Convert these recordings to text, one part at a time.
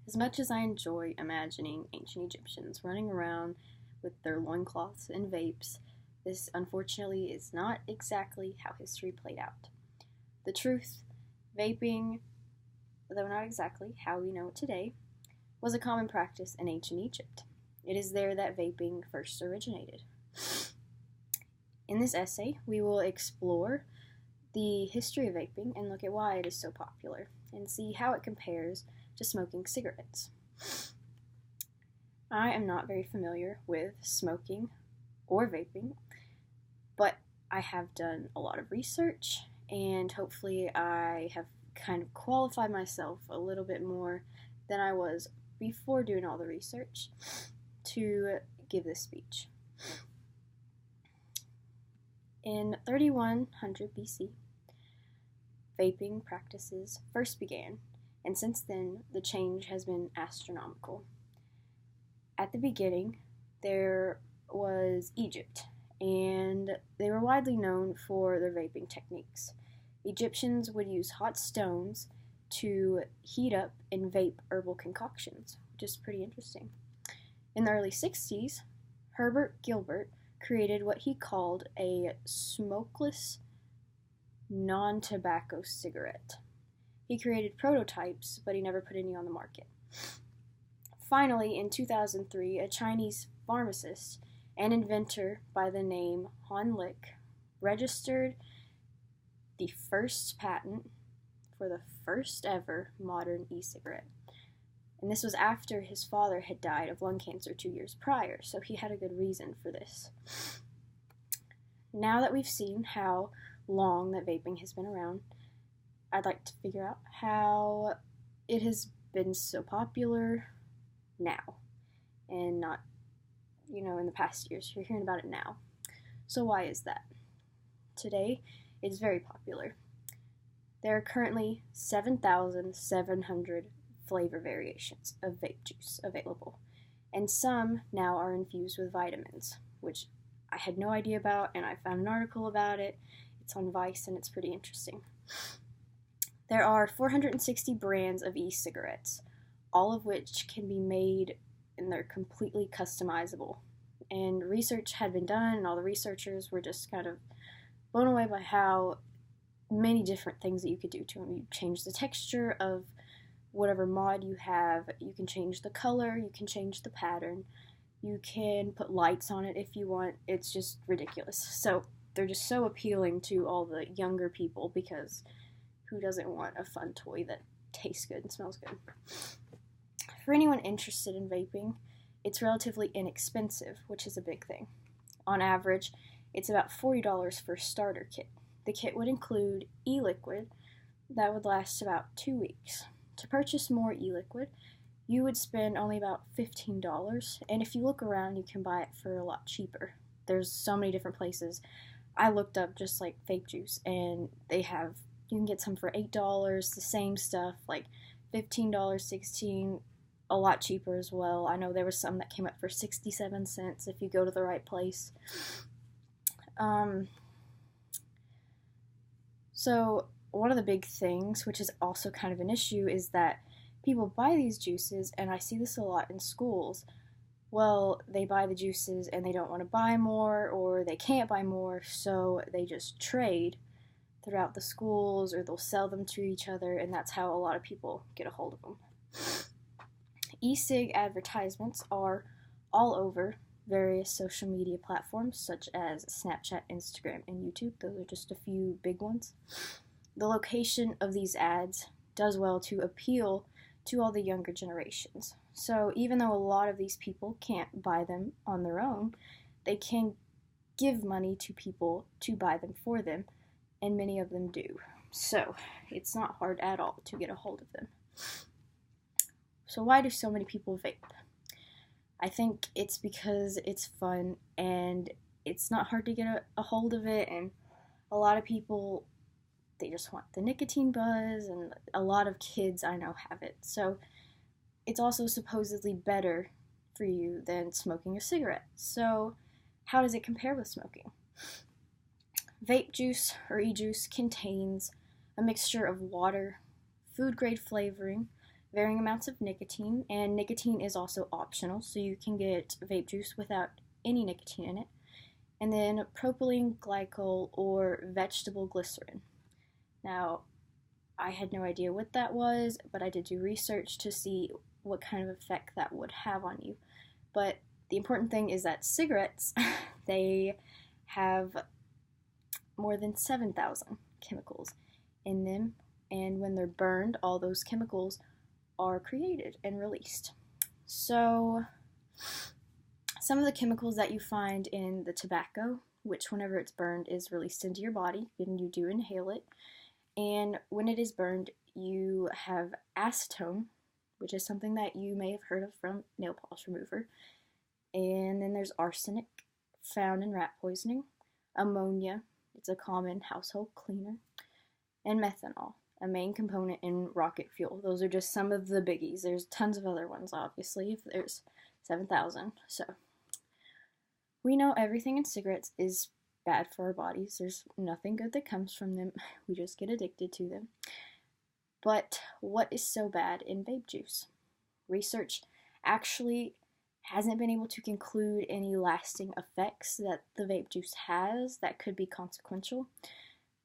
As much as I enjoy imagining ancient Egyptians running around with their loincloths and vapes, this unfortunately is not exactly how history played out. The truth, vaping, though not exactly how we know it today, was a common practice in ancient Egypt. It is there that vaping first originated. In this essay, we will explore the history of vaping and look at why it is so popular and see how it compares to smoking cigarettes. I am not very familiar with smoking or vaping, but I have done a lot of research and hopefully I have kind of qualified myself a little bit more than I was before doing all the research to give this speech. In 3100 BC, vaping practices first began, and since then the change has been astronomical. At the beginning, there was Egypt, and they were widely known for their vaping techniques. Egyptians would use hot stones to heat up and vape herbal concoctions, which is pretty interesting. In the early 60s, Herbert Gilbert created what he called a smokeless non-tobacco cigarette. He created prototypes, but he never put any on the market. Finally, in 2003, a Chinese pharmacist and inventor by the name Han Lick registered the first patent for the first ever modern e-cigarette. And this was after his father had died of lung cancer 2 years prior, so he had a good reason for this. Now that we've seen how long that vaping has been around, I'd like to figure out how it has been so popular now and not, in the past years. You're hearing about it now. So why is that? Today, it is very popular. There are currently 7,700 flavor variations of vape juice available, and some now are infused with vitamins, which I had no idea about, and I found an article about it. It's on Vice, and it's pretty interesting. There are 460 brands of e-cigarettes, all of which can be made, and they're completely customizable. And research had been done, and all the researchers were just kind of blown away by how many different things that you could do to them. You change the texture of whatever mod you have, you can change the color, you can change the pattern, you can put lights on it if you want. It's just ridiculous. So they're just so appealing to all the younger people because who doesn't want a fun toy that tastes good and smells good? For anyone interested in vaping, it's relatively inexpensive, which is a big thing. On average, it's about $40 for a starter kit. The kit would include e-liquid that would last about 2 weeks. To purchase more e-liquid, you would spend only about $15, and if you look around, you can buy it for a lot cheaper. There's so many different places. I looked up just like vape juice, and you can get some for $8, the same stuff, like $15, $16, a lot cheaper as well. I know there was some that came up for 67 cents if you go to the right place. So one of the big things, which is also kind of an issue, is that people buy these juices, and I see this a lot in schools. Well, they buy the juices and they don't want to buy more, or they can't buy more, so they just trade throughout the schools, or they'll sell them to each other, and that's how a lot of people get a hold of them. E-cig advertisements are all over various social media platforms such as Snapchat, Instagram, and YouTube. Those are just a few big ones. The location of these ads does well to appeal to all the younger generations. So even though a lot of these people can't buy them on their own, they can give money to people to buy them for them, and many of them do. So it's not hard at all to get a hold of them. So why do so many people vape? I think it's because it's fun and it's not hard to get a hold of it, and a lot of people, they just want the nicotine buzz, and a lot of kids I know have it. So it's also supposedly better for you than smoking a cigarette. So how does it compare with smoking? Vape juice or e-juice contains a mixture of water, food grade flavoring, varying amounts of nicotine, and nicotine is also optional, so you can get vape juice without any nicotine in it. And then propylene glycol or vegetable glycerin. Now, I had no idea what that was, but I did do research to see what kind of effect that would have on you. But the important thing is that cigarettes, they have more than 7,000 chemicals in them, and when they're burned, all those chemicals are created and released. So, some of the chemicals that you find in the tobacco, which whenever it's burned is released into your body, and you do inhale it, and when it is burned, you have acetone, which is something that you may have heard of from nail polish remover. And then there's arsenic, found in rat poisoning, ammonia, it's a common household cleaner, and methanol, a main component in rocket fuel. Those are just some of the biggies. There's tons of other ones, obviously, if there's 7,000. So, we know everything in cigarettes is bad for our bodies. There's nothing good that comes from them. We just get addicted to them. But what is so bad in vape juice? Research actually hasn't been able to conclude any lasting effects that the vape juice has that could be consequential.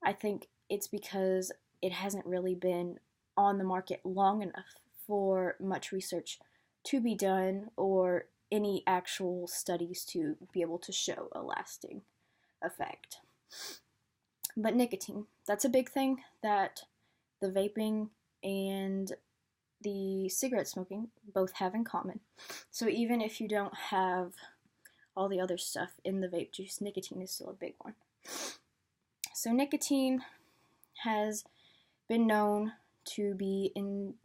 I think it's because it hasn't really been on the market long enough for much research to be done or any actual studies to be able to show a lasting effect. But nicotine, that's a big thing that the vaping and the cigarette smoking both have in common. So even if you don't have all the other stuff in the vape juice, nicotine is still a big one. So nicotine has been known to be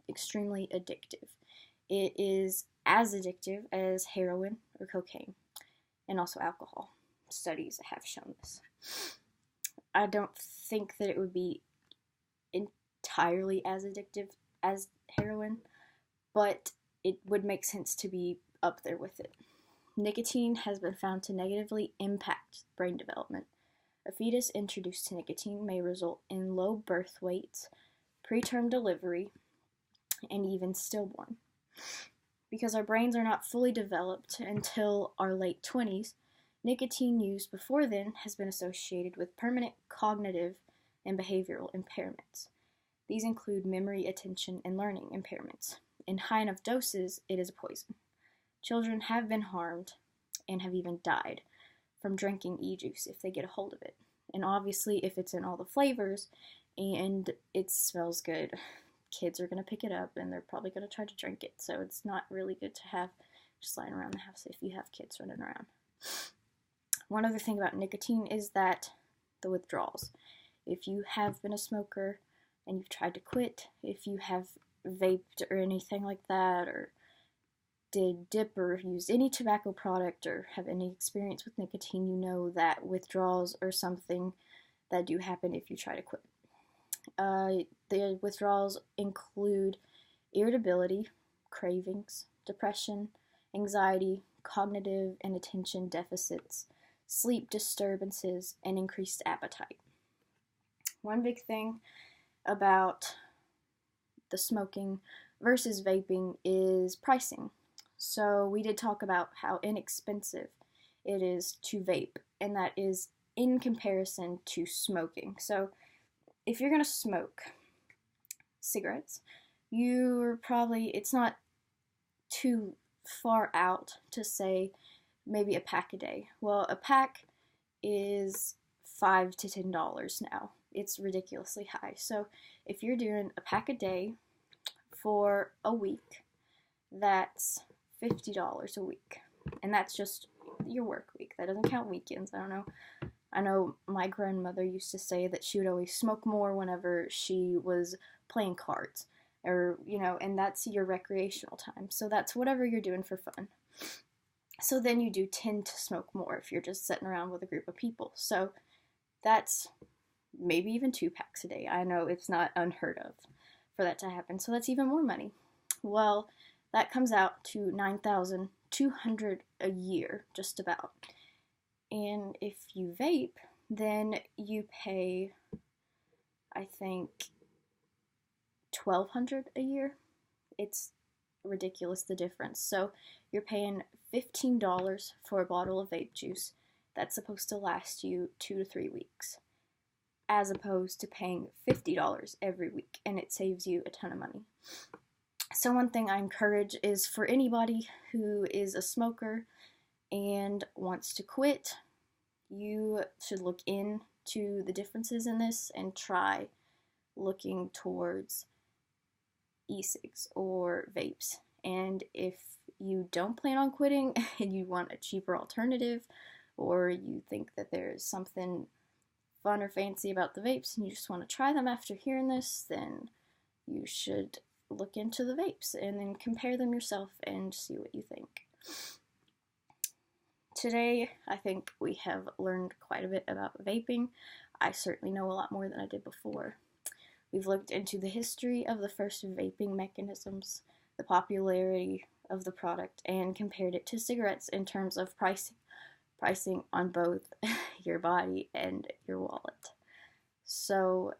extremely addictive. It is as addictive as heroin or cocaine, and also alcohol. Studies have shown this. I don't think that it would be entirely as addictive as heroin, but it would make sense to be up there with it. Nicotine has been found to negatively impact brain development. A fetus introduced to nicotine may result in low birth weights, preterm delivery, and even stillborn. Because our brains are not fully developed until our late 20s, nicotine use before then has been associated with permanent cognitive and behavioral impairments. These include memory, attention, and learning impairments. In high enough doses, it is a poison. Children have been harmed and have even died from drinking e-juice if they get a hold of it. And obviously, if it's in all the flavors and it smells good, kids are going to pick it up and they're probably going to try to drink it. So it's not really good to have just lying around the house if you have kids running around. One other thing about nicotine is that the withdrawals. If you have been a smoker and you've tried to quit, if you have vaped or anything like that, or did dip or used any tobacco product or have any experience with nicotine, you know that withdrawals are something that do happen if you try to quit. The withdrawals include irritability, cravings, depression, anxiety, cognitive and attention deficits, sleep disturbances, and increased appetite. One big thing about the smoking versus vaping is pricing. So we did talk about how inexpensive it is to vape, and that is in comparison to smoking. So if you're going to smoke cigarettes, it's not too far out to say maybe a pack a day. Well, a pack is $5 to $10 now. It's ridiculously high. So if you're doing a pack a day for a week, that's $50 a week. And that's just your work week. That doesn't count weekends. I know my grandmother used to say that she would always smoke more whenever she was playing cards. And that's your recreational time. So that's whatever you're doing for fun. So then you do tend to smoke more if you're just sitting around with a group of people. So that's maybe even 2 packs a day. I know it's not unheard of for that to happen. So that's even more money. Well, that comes out to $9,200 a year, just about. And if you vape, then you pay, I think, $1,200 a year. It's ridiculous, the difference. So you're paying $15 for a bottle of vape juice that's supposed to last you 2 to 3 weeks, as opposed to paying $50 every week, and it saves you a ton of money. So one thing I encourage is for anybody who is a smoker and wants to quit, you should look into the differences in this and try looking towards e-cigs or vapes. And if you don't plan on quitting and you want a cheaper alternative, or you think that there's something fun or fancy about the vapes and you just want to try them after hearing this, then you should look into the vapes and then compare them yourself and see what you think. Today, I think we have learned quite a bit about vaping. I certainly know a lot more than I did before. We've looked into the history of the first vaping mechanisms, the popularity of the product, and compared it to cigarettes in terms of pricing on both your body and your wallet. So,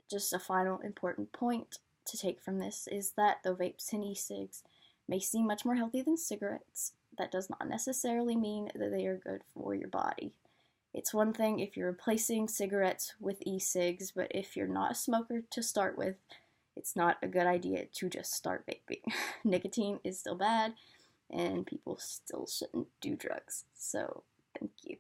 just a final important point to take from this is that though vapes and e-cigs may seem much more healthy than cigarettes, that does not necessarily mean that they are good for your body. It's one thing if you're replacing cigarettes with e-cigs, but if you're not a smoker to start with, it's not a good idea to just start vaping. Nicotine is still bad, and people still shouldn't do drugs. So, thank you.